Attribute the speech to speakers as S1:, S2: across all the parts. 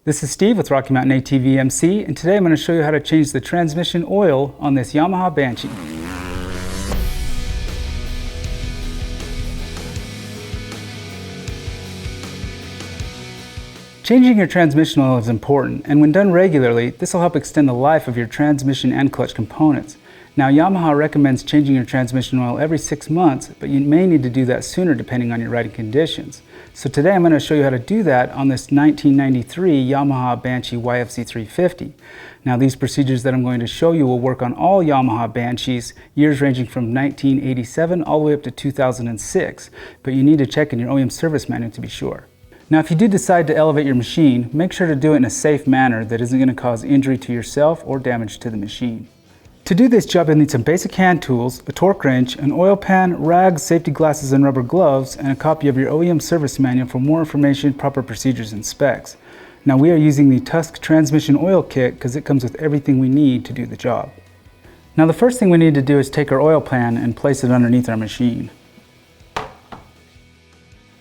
S1: This is Steve with Rocky Mountain ATV MC, and today I'm going to show you how to change the transmission oil on this Yamaha Banshee. Changing your transmission oil is important, and when done regularly, this will help extend the life of your transmission and clutch components. Now, Yamaha recommends changing your transmission oil every 6 months, but you may need to do that sooner depending on your riding conditions. So today I'm going to show you how to do that on this 1993 Yamaha Banshee YFZ 350. Now, these procedures that I'm going to show you will work on all Yamaha Banshees, years ranging from 1987 all the way up to 2006, but you need to check in your OEM service manual to be sure. Now, if you do decide to elevate your machine, make sure to do it in a safe manner that isn't going to cause injury to yourself or damage to the machine. To do this job, you'll need some basic hand tools, a torque wrench, an oil pan, rags, safety glasses, and rubber gloves, and a copy of your OEM service manual for more information, proper procedures, and specs. Now, we are using the Tusk transmission oil kit because it comes with everything we need to do the job. Now, the first thing we need to do is take our oil pan and place it underneath our machine.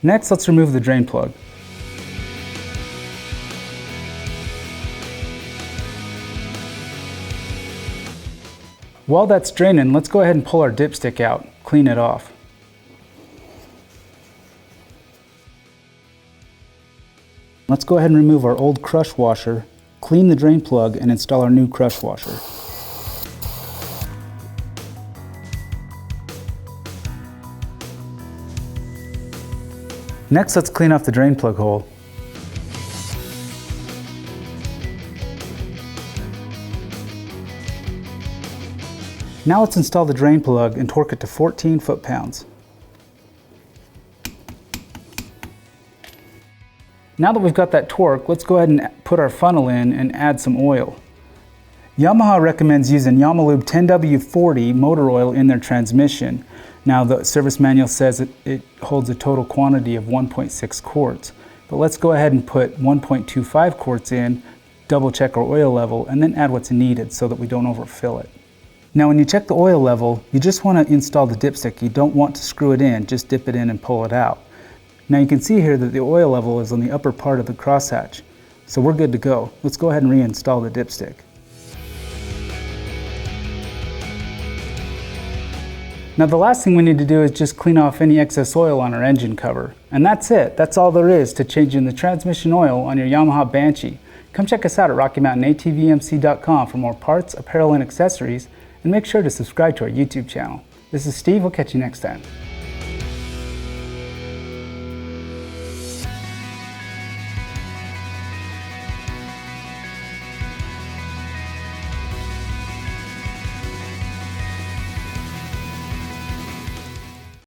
S1: Next, let's remove the drain plug. While that's draining, let's go ahead and pull our dipstick out, clean it off. Let's go ahead and remove our old crush washer, clean the drain plug, and install our new crush washer. Next, let's clean off the drain plug hole. Now let's install the drain plug and torque it to 14 foot-pounds. Now that we've got that torque, let's go ahead and put our funnel in and add some oil. Yamaha recommends using Yamalube 10W40 motor oil in their transmission. Now, the service manual says it holds a total quantity of 1.6 quarts. But let's go ahead and put 1.25 quarts in, double check our oil level, and then add what's needed so that we don't overfill it. Now, when you check the oil level, you just want to install the dipstick. You don't want to screw it in, just dip it in and pull it out. Now you can see here that the oil level is on the upper part of the crosshatch. So we're good to go. Let's go ahead and reinstall the dipstick. Now, the last thing we need to do is just clean off any excess oil on our engine cover. And that's it. That's all there is to changing the transmission oil on your Yamaha Banshee. Come check us out at RockyMountainATVMC.com for more parts, apparel, and accessories. And make sure to subscribe to our YouTube channel. This is Steve. We'll catch you next time.